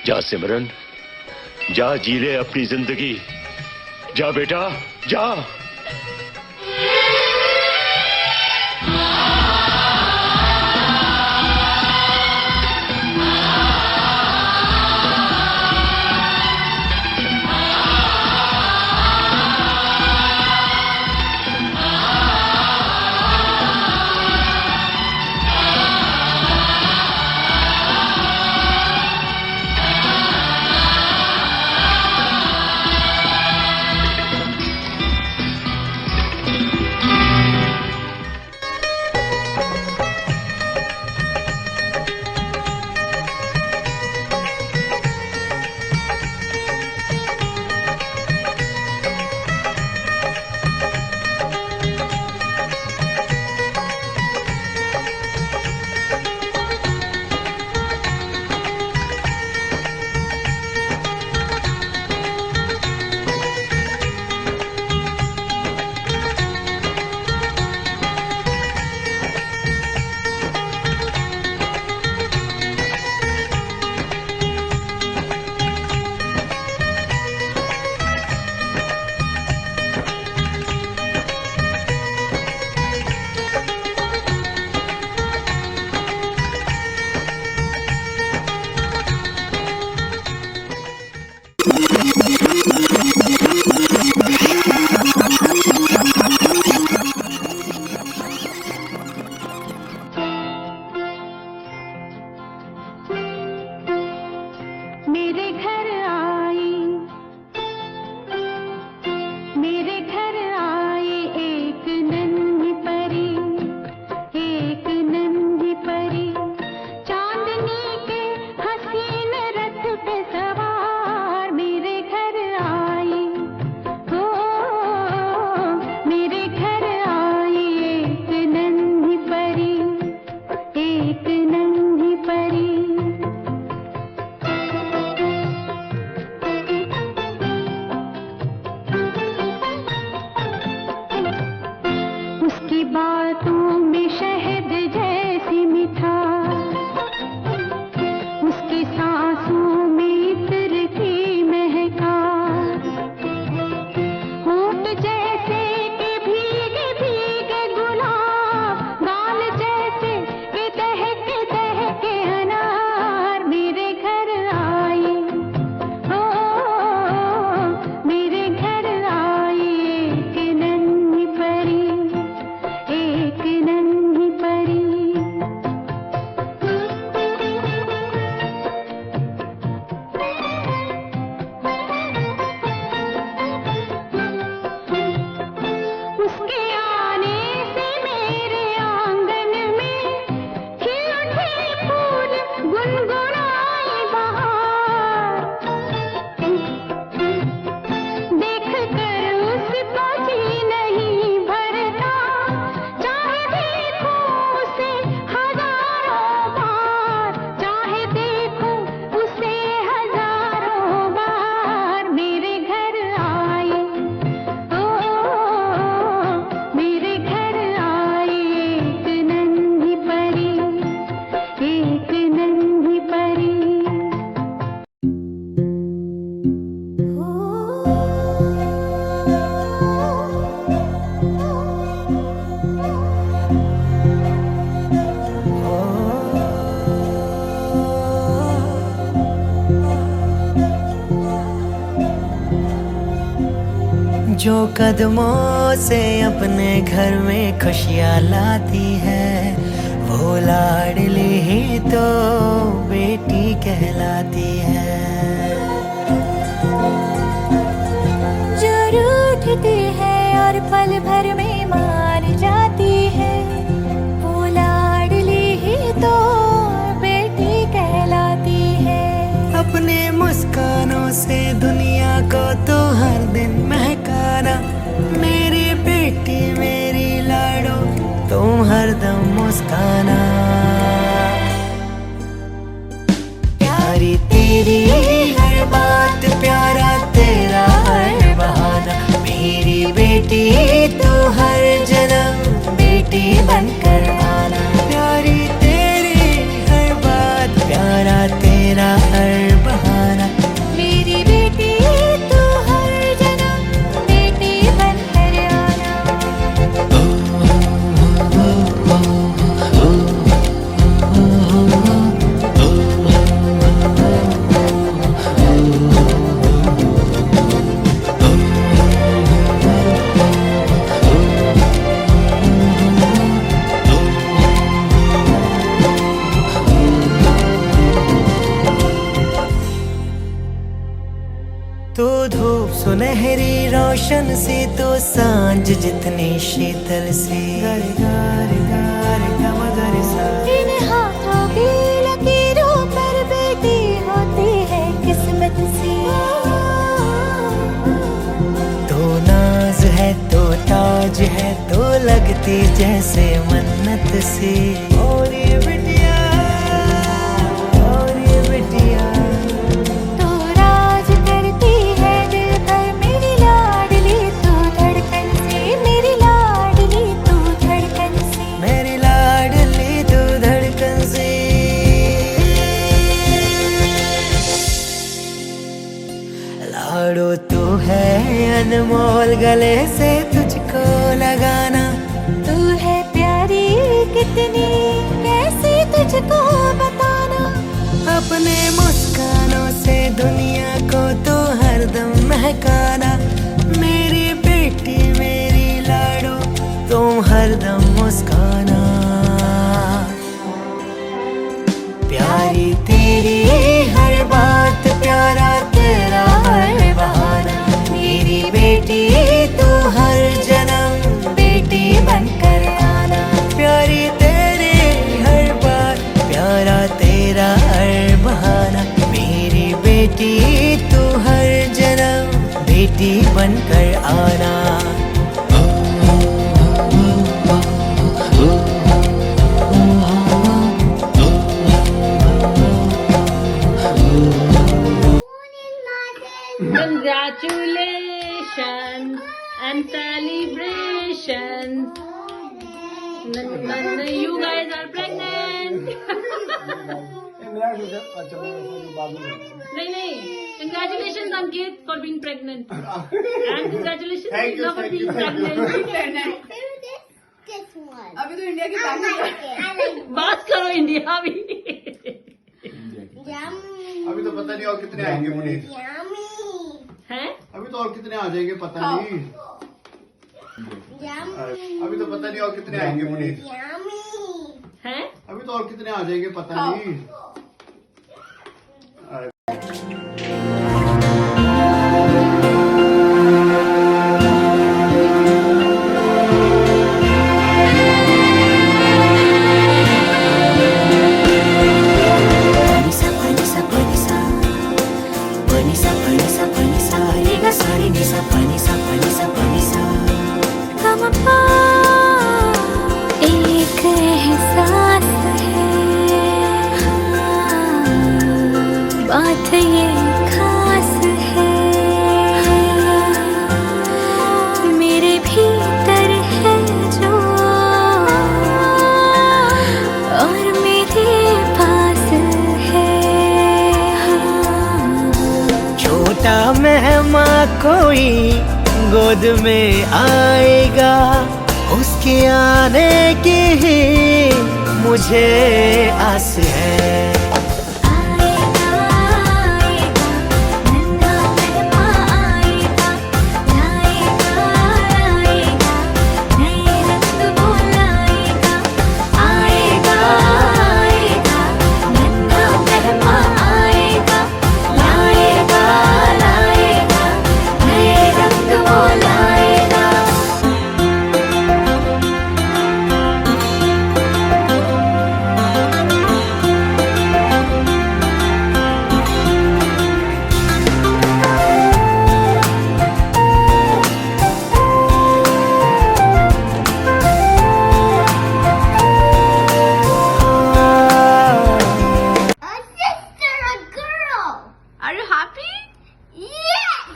जा सिमरन, जा जी ले अपनी जिंदगी। जा बेटा जा। जो कदमों से अपने घर में खुशियाँ लाती है, वो लाडली ही तो बेटी कहलाती है। जो रूठती है और पल भर में मान जाती है, वो लाडली ही तो बेटी कहलाती है। अपने मुस्कानों से दुनिया को तो हर दिन महकाना, मेरी बेटी मेरी लाडो तुम हरदम मुस्काना। प्यारी तेरी हर बात, प्यारा तेरा हर बहाना, मेरी बेटी तू हर जन्म बेटी बनकर आना। प्यारी तेरी हर बात, प्यारा तेरा हर बहाना। तू धूप सुनहरी रोशन सी, तो सांझ जितनी शीतल सी। गर गर गर गमगर सा। इन हाथों की लकीरों पर बेटी होती है किस्मत सी। तो नाज है तो ताज है, तो लगती जैसे मन्नत सी। और ये बिटिया, और ये बिटिया, तू राज करती है दिल पर मेरी लाडली, तू धड़कन से मेरी लाडली, तू धड़कन से। मेरी लाडली तू धड़कन सी। लाडो तू है अनमोल, गले से तुझको लगाना। तू है प्यारी कितनी, कैसे तुझको बताना। अपने मुस्कानों से दुनिया को तो हरदम महकाना। मेरी बेटी मेरी लाडो, तुम हरदम मुस्काना। प्यारी तेरी हर बात, प्यारा तेरा हर बहाना। मेरी बेटी तू हर जन्म बेटी बनकर आना। प्यारी तेरी हर बात, प्यारा तेरा हर बहाना। मेरी बेटी तू हर जन्म बेटी बनकर आना। Congratulations and celebrations. You guys are pregnant. नहीं, congratulations Ankit for being pregnant. And congratulations Tina for being pregnant. अभी तो इंडिया की बात बात करो इंडिया भी। अभी तो पता नहीं और कितने आएंगे मुनीर। हैं? अभी तो और कितने आ जाएंगे पता नहीं। अभी तो पता नहीं और कितने आएंगे मुनीर। हैं? अभी तो और कितने आ जाएंगे पता नहीं। एक एहसास है, बात ये खास है, मेरे भीतर है जो और मेरे पास है। छोटा मेहमान कोई गोद में आएगा, उसके आने की ही मुझे आस है। आएगा आएगा नन्हा मेहमान आएगा, लाएगा लाएगा नए रंग वो लाएगा। आएगा आएगा नन्हा मेहमान आएगा, लाएगा लाएगा नए रंग वो लाएगा। Are you happy? Yes!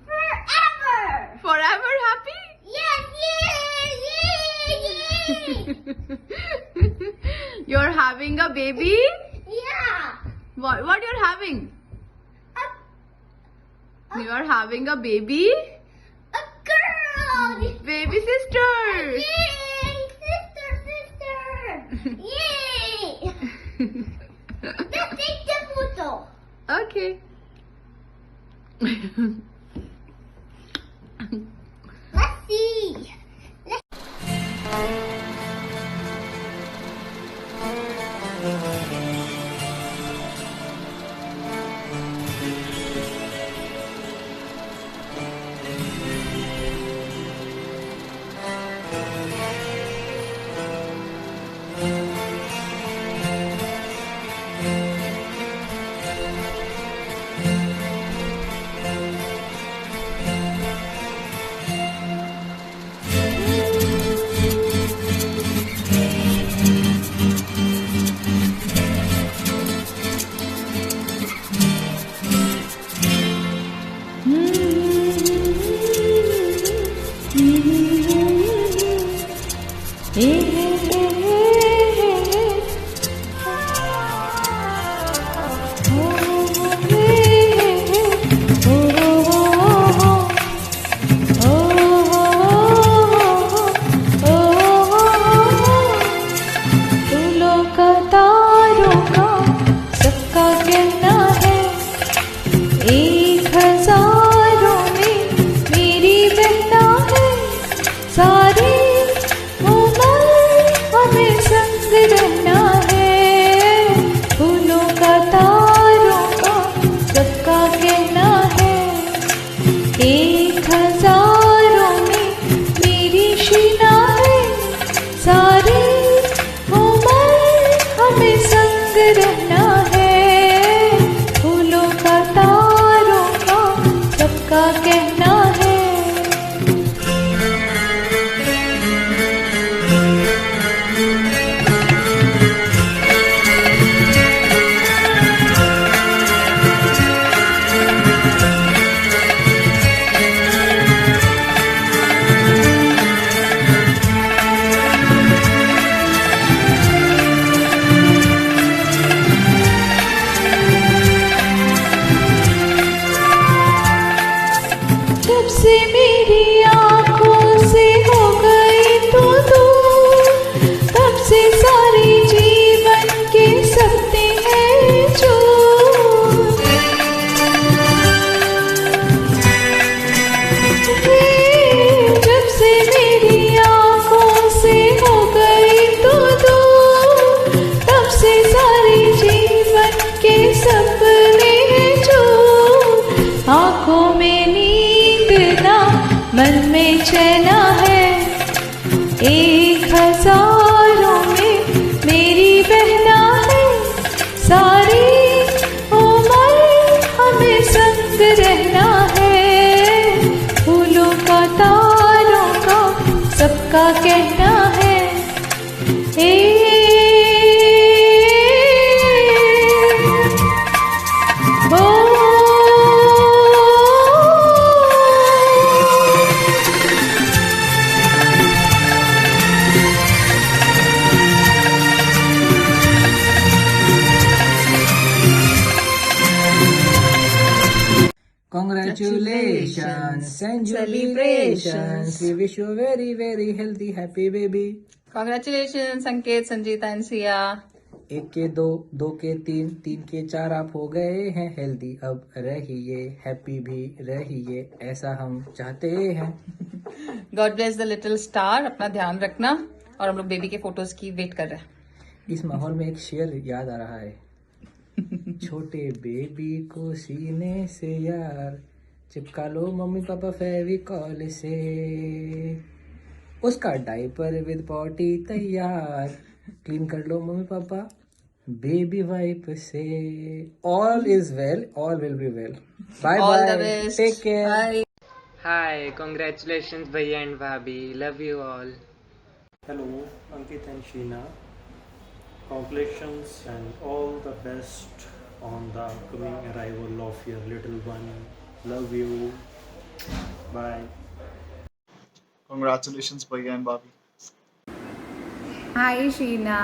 Forever! Forever happy? Yes, yay, yay, You're having a baby? Yeah! What you're having? You are having a baby? A girl! Baby sister. Yay! Sister, sister! Yay! Let's take the photo. Okay. Let's see. आँखों में नींद ना मन में चैना है, 1000 में मेरी बहना है, सारी उम्र हमें संग रहना है, फूलों का तारों का सबका कहना है, Congratulations and celebrations. We wish you a very, very healthy, happy baby. Congratulations, Sanket, Sanjita, and Sia. 1 के 2, 2 के 3, 3 के 4 आप हो गए हैं हेल्दी, अब रहिए हैप्पी भी रहिए, ऐसा हम चाहते हैं. God bless the little star. अपना ध्यान रखना. और हम लोग बेबी के फोटोज की वेट कर रहे हैं. इस माहौल में एक शेर याद आ रहा है. छोटे बेबी को सीने से यार चिपका लो मम्मी पापा फेविकॉल से, उसका डायपर विद पॉटी तैयार, क्लीन कर लो मम्मी पापा बेबी वाइप से. All is well, all will be well. Bye All the bye, best. Take care. Bye. Hi, congratulations Bhaiya and Bhabhi. Love you all. Hello, Ankit and Sheena. Congratulations and all the best on the coming arrival of your little one. Love you. Bye. Congratulations, Bhaiya and Bhabhi. Hi Sheena,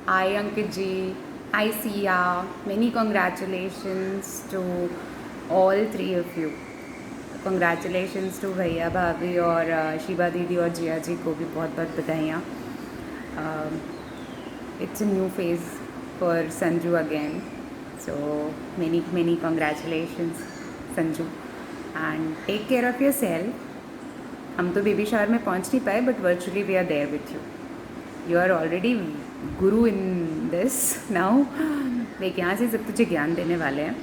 hi Ankit ji, hi Sia. Many congratulations to all three of you. Congratulations to भैया भाभी और Shiba दीदी और जिया जी को भी बहुत बहुत बधाइयाँ. It's a new phase for Sanju again. So many congratulations Sanju. And take care of yourself. हम तो बेबी शावर में पहुंच नहीं पाए, but virtually we are there with you. You are already guru in this now. Like यहाँ से सब तुझे ज्ञान देने वाले हैं.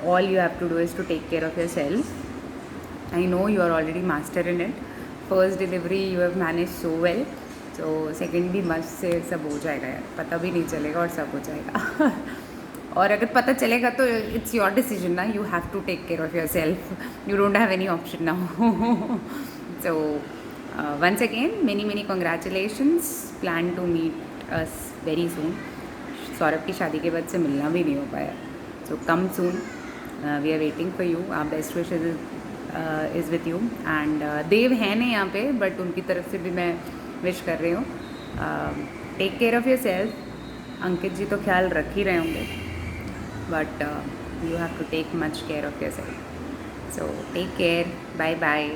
All you have to do is to take care of yourself. I know you are already master in it. First delivery you have managed so well. So second भी मस्त से सब हो जाएगा यार, पता भी नहीं चलेगा और सब हो जाएगा. और अगर पता चलेगा तो it's your decision ना. You have to take care of yourself. You don't have any option now. So once again many congratulations. Plan to meet us very soon. Saurabh की शादी के बाद से मिलना भी नहीं हो पाया. So come soon. We are waiting for you. Our best wishes is with you. And देव है नहीं यहाँ पे, बट उनकी तरफ से भी मैं विश कर रही हूँ. Take care of yourself. Ankit ji तो ख्याल रख ही रहे होंगे, but you have to take much care of yourself. So take care. Bye bye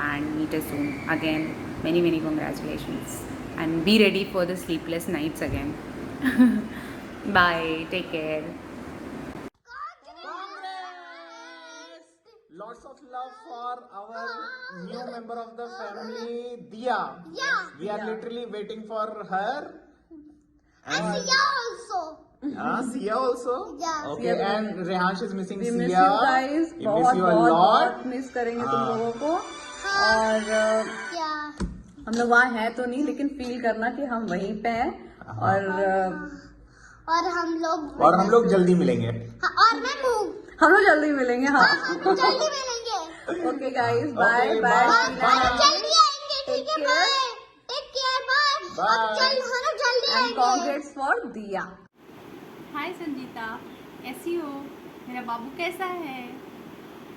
and meet us soon again. Many congratulations and be ready for the sleepless nights again. Bye, take care. Lots of love for our new member of the family, Dia. Yeah. We are literally waiting for her. And Sia also. Sia also? Yeah. Okay, and Rehansh is missing We Sia. miss you guys. We miss you a lot. Miss करेंगे तुम लोगों को. और Yeah. हम लोग वहाँ हैं तो नहीं, लेकिन फील करना कि हम वहीं पे हैं. और हम लोग जल्दी मिलेंगे. हाँ, और मैं हूँ. हम लोग जल्दी मिलेंगे. हाँ, जल्दी मिलेंगे. Okay guys, bye Okay, bye. और जल्दी आएंगे. ठीक है, बाय. Take care. बाय. और हम लोग जल्दी एंड आएंगे. कांग्रेट्स फॉर दिया. हाय संजीता, कैसी हो? मेरा बाबू कैसा है?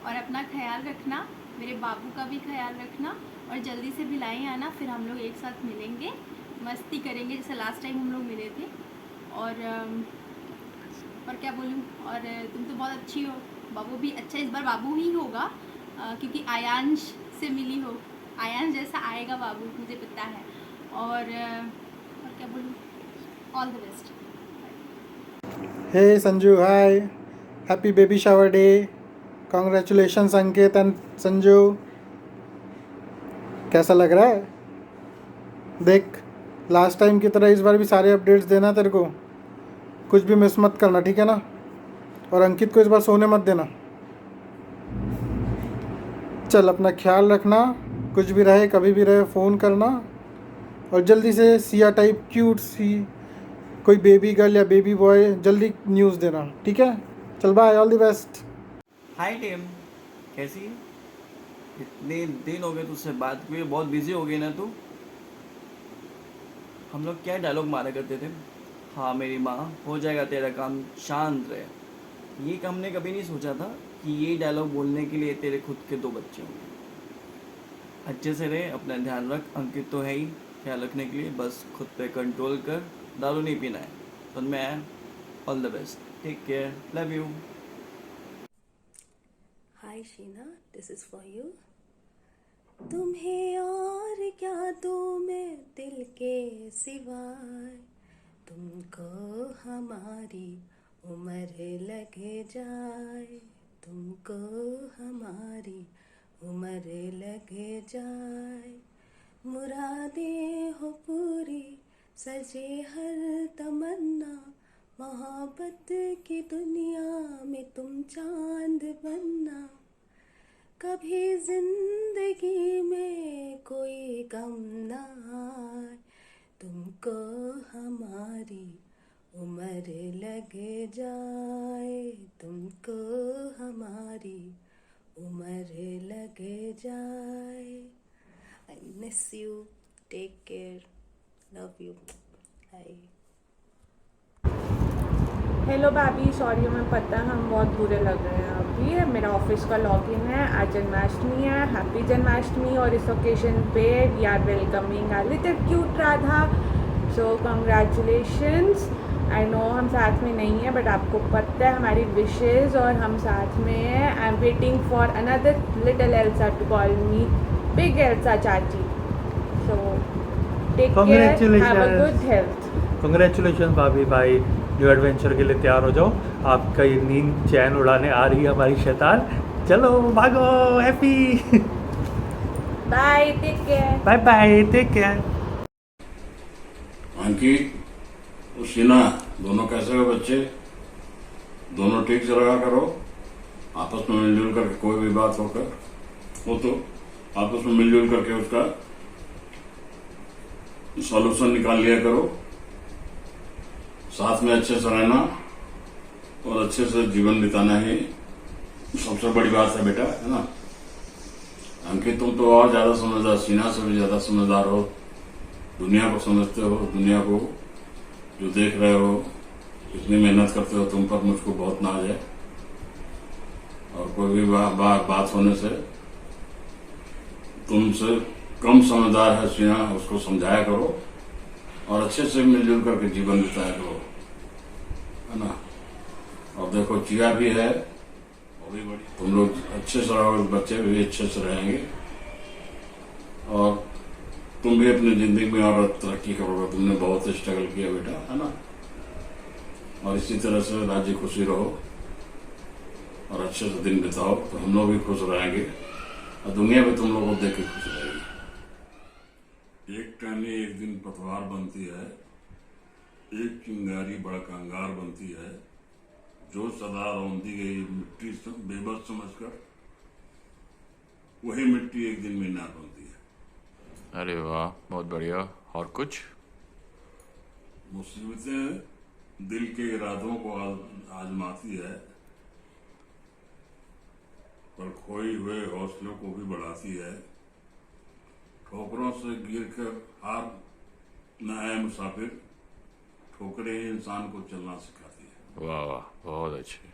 और अपना ख्याल रखना, मेरे बाबू का भी ख्याल रखना, और जल्दी से भिलाई आना, फिर हम लोग एक साथ मिलेंगे, मस्ती करेंगे जैसे लास्ट टाइम हम लोग मिले थे. और क्या बोलूँ, और तुम तो बहुत अच्छी हो. बाबू भी अच्छा, इस बार बाबू ही होगा क्योंकि आयांश से मिली हो. आयांश जैसा आएगा बाबू, मुझे पता है. और क्या बोलूँ, all the best. Hey Sanju, hi. Happy baby shower day. Congratulations Ankit and Sanju. कैसा लग रहा है? देख, लास्ट टाइम की तरह इस बार भी सारे अपडेट्स देना तेरे को. कुछ भी मिस मत करना, ठीक है ना? और अंकित को इस बार सोने मत देना. चल अपना ख्याल रखना, कुछ भी रहे कभी भी रहे फ़ोन करना, और जल्दी से सिया टाइप क्यूट सी कोई बेबी गर्ल या बेबी बॉय जल्दी न्यूज़ देना, ठीक है? चल bye, all the best. Hi team, कैसी है? इतने दिन हो गए तुझसे बात हुई, बहुत बिजी हो गई ना तू। हम लोग क्या डायलॉग मारा करते थे, हाँ मेरी माँ हो जाएगा तेरा काम, शांत रहे। ये हमने कभी नहीं सोचा था कि ये डायलॉग बोलने के लिए तेरे खुद के 2 बच्चे होंगे। अच्छे से रहे, अपना ध्यान रख, अंकित तो है ही ख्याल रखने के लिए, बस खुद पे कंट्रोल कर, दारू नहीं पीना है। तो मैं all the best, take care, love you. Hi Sheena, this is for you. तुम्हें और क्या दूँ मैं दिल के सिवाय, तुमको हमारी उम्र लगे जाए, तुमको हमारी उम्र लगे जाए, मुरादें हो पूरी सजे हर तमन्ना, मोहब्बत की दुनिया में तुम चांद बनना, कभी जिंदगी में कोई गम ना आए, तुमको हमारी उम्र लगे जाए, तुमको हमारी उम्र लगे जाए। I miss you, take care, love you, bye. Hello भाभी, सॉरी हमें पता है हम बहुत बुरे लग रहे हैं अभी। मेरा ऑफिस का लॉगिन है, आज जन्माष्टमी है, हैप्पी जन्माष्टमी, और इस ओकेजन पे we are welcoming a little cute Radha, so congratulations. I know हम साथ में नहीं हैं, बट आपको पता है हमारी विशेज़ और हम साथ में हैं। I am waiting for another little Elsa to call me big Elsa चाची, so take care, have a good health. Congratulation भाभी भाई, न्यू एडवेंचर के लिए तैयार हो जाओ। आपका ये नींद चैन उड़ाने आ रही है हमारी शैतान, चलो भागो, happy bye, take care, bye bye, take care. Ankit और शीना दोनों कैसे हो बच्चे? दोनों ठीक से रहा करो, आपस में मिलजुल करके कोई भी बात होकर हो तो आपस में मिलजुल करके उसका सॉल्यूशन निकाल लिया करो। साथ में अच्छे से रहना और अच्छे से जीवन बिताना ही सबसे बड़ी बात है बेटा, है ना? अंकित तुम तो और ज्यादा समझदार, शीना से भी ज्यादा समझदार हो, दुनिया को समझते हो, दुनिया को जो देख रहे हो, इतनी मेहनत करते हो, तुम पर मुझको बहुत नाज है। और कोई भी बात होने से तुमसे कम समझदार है शीना, उसको समझाया करो और अच्छे से मिलजुल करके जीवन बिताया करो, है ना? और देखो चिया भी है, वो भी बड़ी, तुम लोग अच्छे से रहोगे, बच्चे भी अच्छे से रहेंगे और तुम भी अपनी जिंदगी में और तरक्की करोगे। तुमने बहुत स्ट्रगल किया बेटा, है ना? और इसी तरह से राजी खुशी रहो और अच्छे से दिन बिताओ, तो हम लोग भी खुश रहेंगे और दुनिया भी तुम लोगों को देख के खुश रहेगी। एक टहनी एक दिन पतवार बनती है, एक चिंगारी बड़ा कंगार बनती है, जो सदा रौंदी गई मिट्टी बेबस समझकर, वही मिट्टी एक दिन मीनार बनती है। अरे वाह, बहुत बढ़िया। और कुछ? मुसीबतें दिल के इरादों को आजमाती है, पर खोए हुए हौसलों को भी बढ़ाती है। ठोकरों से गिरकर हार न आए मुसाफिर, ठोकरें ही इंसान को चलना सिखाती है। वाह वाह, बहुत अच्छे।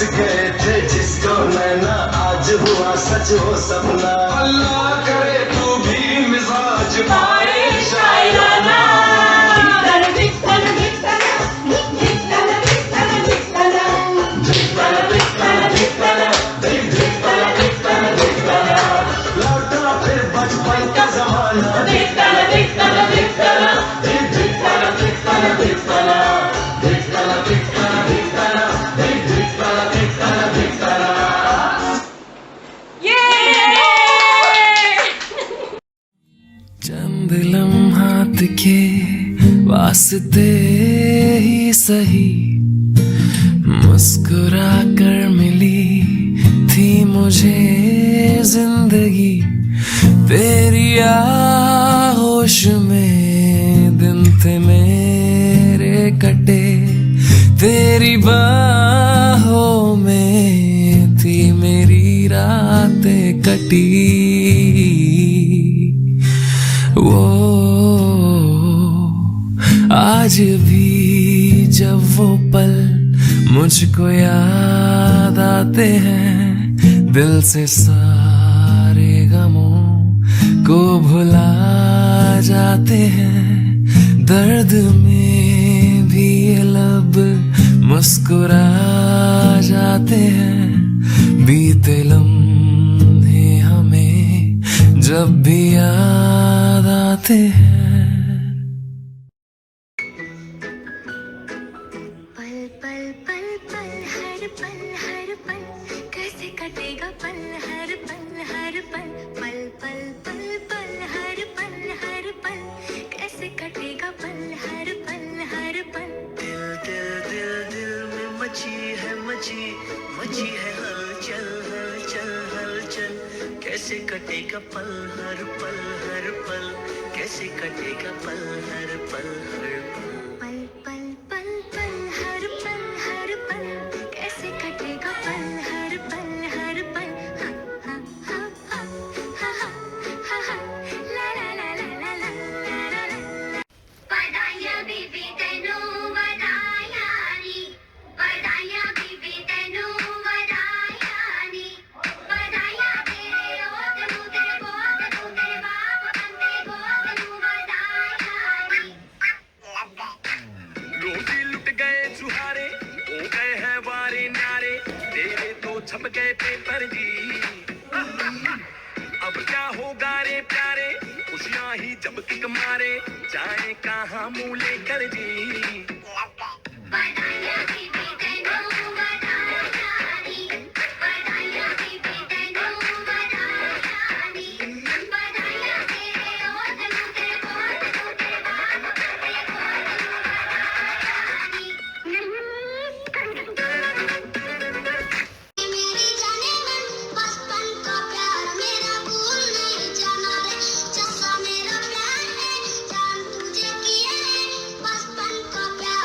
गए थे जिसको नैना आज हुआ सच हो सपना। अल्लाह करे तू भी मिजाज पाए शायराना। लौटा फिर बचपन का जमाना। चंद लम्हात के वास्ते ही सही मुस्कुरा कर मिली थी मुझे जिंदगी। तेरी आगोश में दिन थे मेरे कटे, तेरी बाहों में थी मेरी रातें कटी। वो आज भी जब वो पल मुझको याद आते हैं, दिल से सारे गमों को भुला जाते हैं। दर्द में भी ये लब मुस्कुरा जाते हैं। बीते लम्हे हमें जब भी याद आते हैं। पल पल पल पल हर पल कैसे कटेगा पल हर पल पल पल पल पल हर पल कैसे कटेगा पल हर पल। दिल दिल दिल दिल में मची है हलचल हलचल हलचल। कैसे कटेगा पल हर पल कैसे कटेगा पल हर पल पल पल पल पल हर पल कैसे कटेगा पल हर पल हा हा हा हा हा ला ला ला ला ला ला ला। बधाइयां बीबी तेनू बधाइयां नी, बधाइयां बीबी तेनू बधाइयां नी। बधाइयां तेरे होत नू तेरे पोत नू तेरे बाप बंदे गोद नू बधाइयां नी। रोजी लुट गए सुहारे हो गए हैं वारे नारे, तेरे तो छप गए पेपर जी। अब क्या होगा रे प्यारे, खुशियां ही जब तक मारे, जाए कहाँ मुँह लेकर जी। बधाइयां बीबी तेनू बधाइयां नी, बधाइयां बीबी तेनू बधाइयां नी। बधाइयां तेरे होत नू तेरे पोत नू तेरे बाप बंदे गोद नू बधाइयां नी। मेरी जाने मन बचपन का प्यार मेरा भूल नहीं जाना रे। जैसा मेरा प्यार है जान तुझे किया है, बचपन का प्यार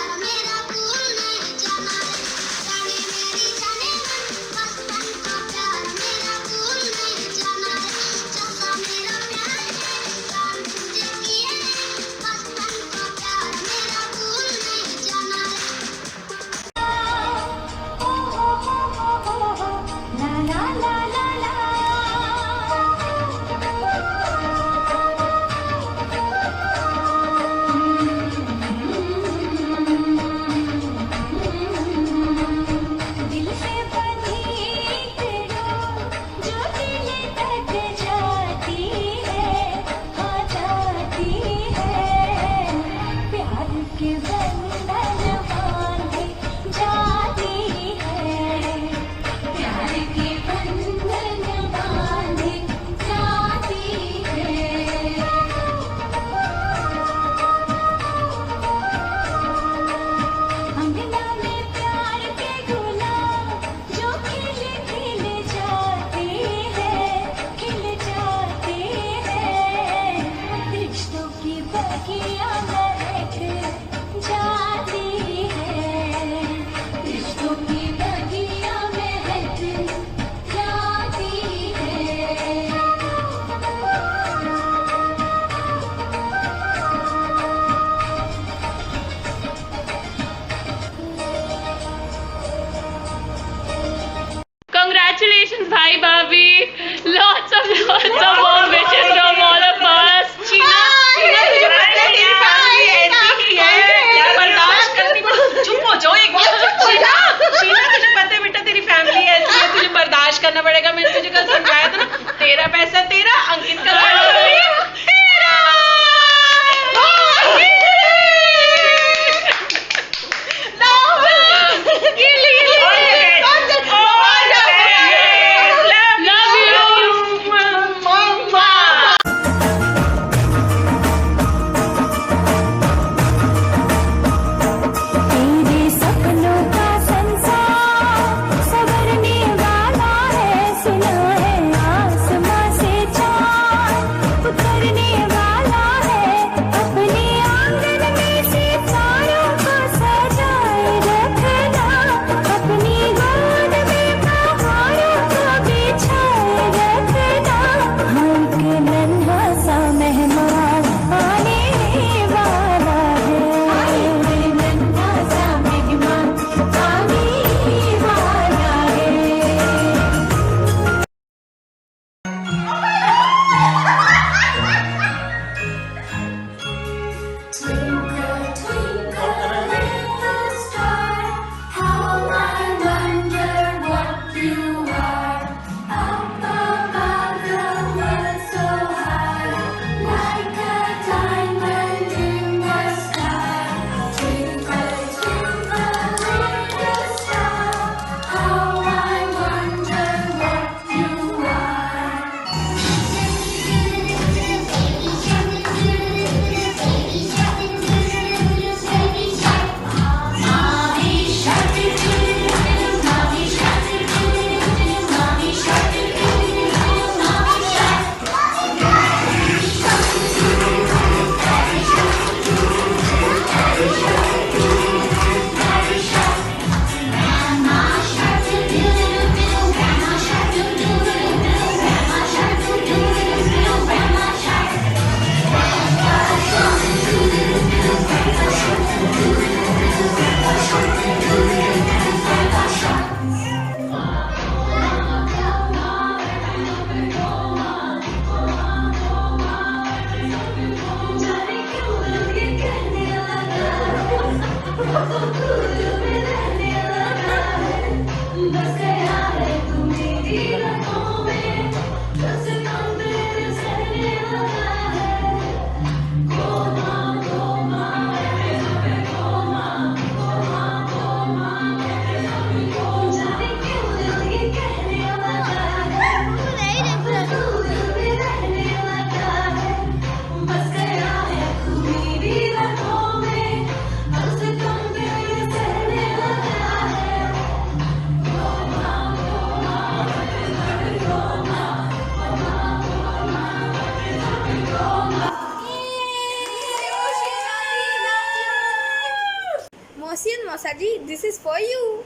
This is for you.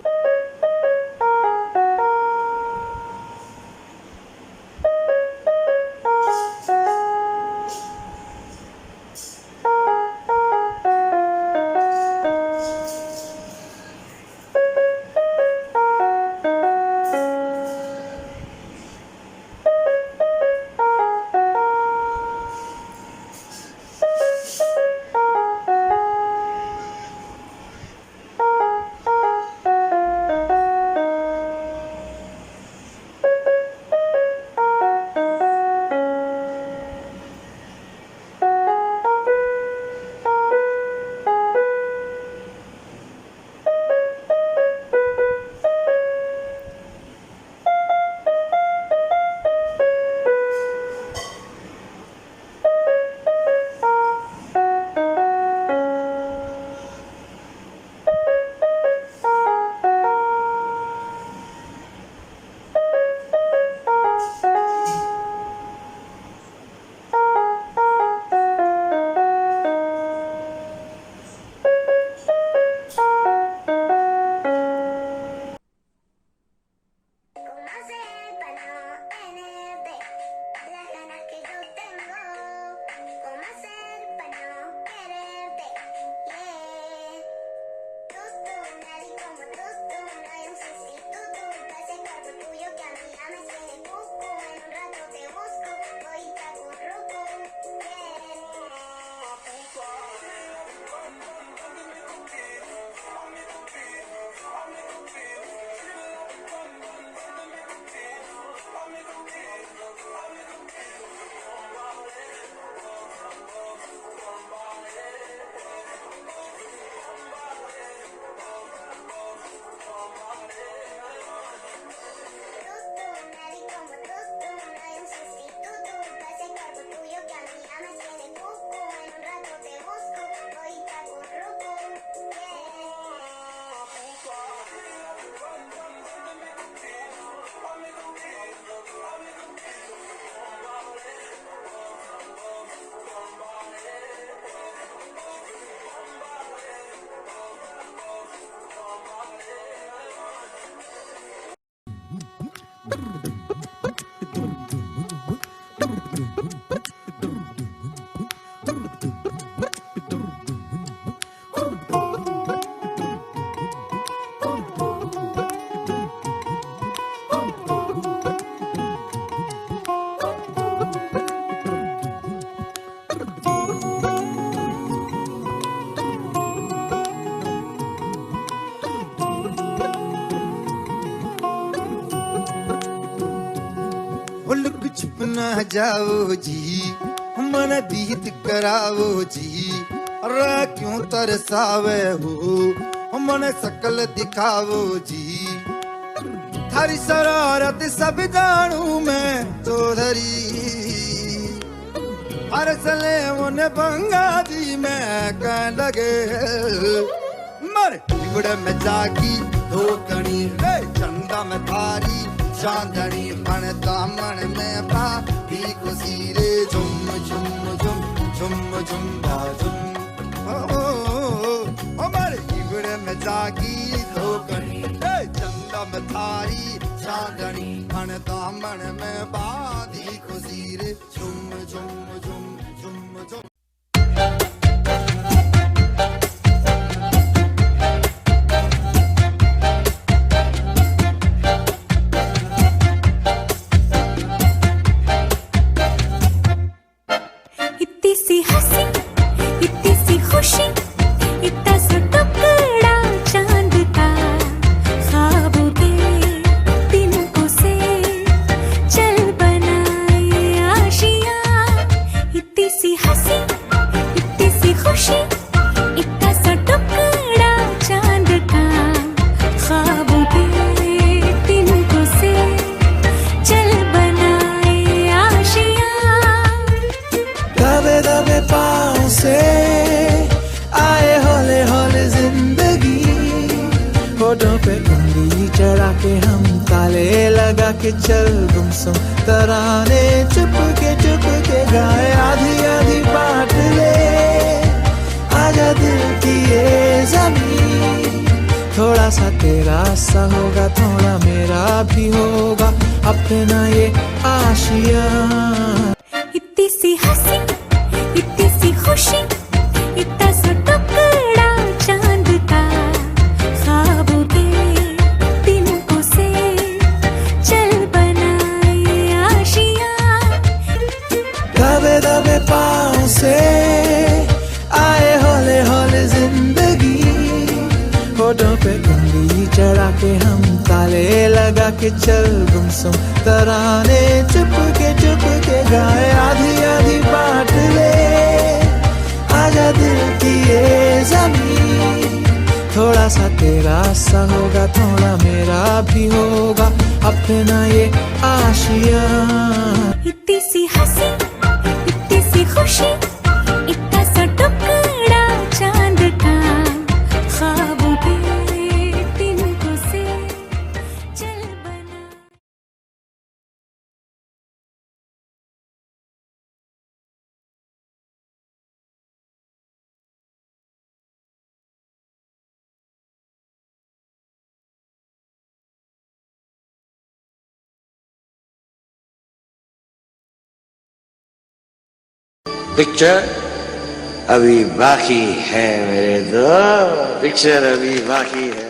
चुप ना जाओ जी, मन दीद कराओ जी, अरे क्यों तरसावे हो, मन शकल दिखाओ जी। थारी शरारत सब जानू मैं चौधरी, हर सले उन्हें बंगा दी मैं कह लगे। मर बिगड़ में जागी धोकनी रे चंदा में थारी चांदनी, मन दामन में बाती खुशी रे झुम झुम झुम झुम झुम बाजुम। हमारे बिगड़ में जागी धोकनी रे चंदा में थारी चांदनी, मन दामन में बाती खुशी रे झुम झुम झुम झुम झुम। चढ़ा के हम ताले लगा के चल गुमसुम तराने चुप के गाए, आधी आधी बात ले आजा दिल की ये ज़मीं, थोड़ा थोड़ा सा तेरा सा होगा, थोड़ा मेरा भी होगा अपना ये आशिया। इतनी सी हंसी, इतनी सी खुशी, इतना सा टुकड़ा चांद का, ख्वाबों के तिनकों से चल बनाए आशिया। दबे दबे पाँव से आए हौले हौले जिंदगी, होठों पे कुंडी चढ़ा के हम ताले लगा के चल गुमसुम तराने चुप के गाए, आधी आधी बांट ले आजा दिल की ये ज़मीन। थोड़ा सा तेरा सा होगा, थोड़ा मेरा भी होगा अपना ये आशिया। इतनी सी हंसी, इतनी सी खुशी, इतना सा टुकड़ा चांद का, ख्वाबों के तिनकों से चल बना। पिक्चर अभी बाकी है मेरे दोस्त, पिक्चर अभी बाकी है।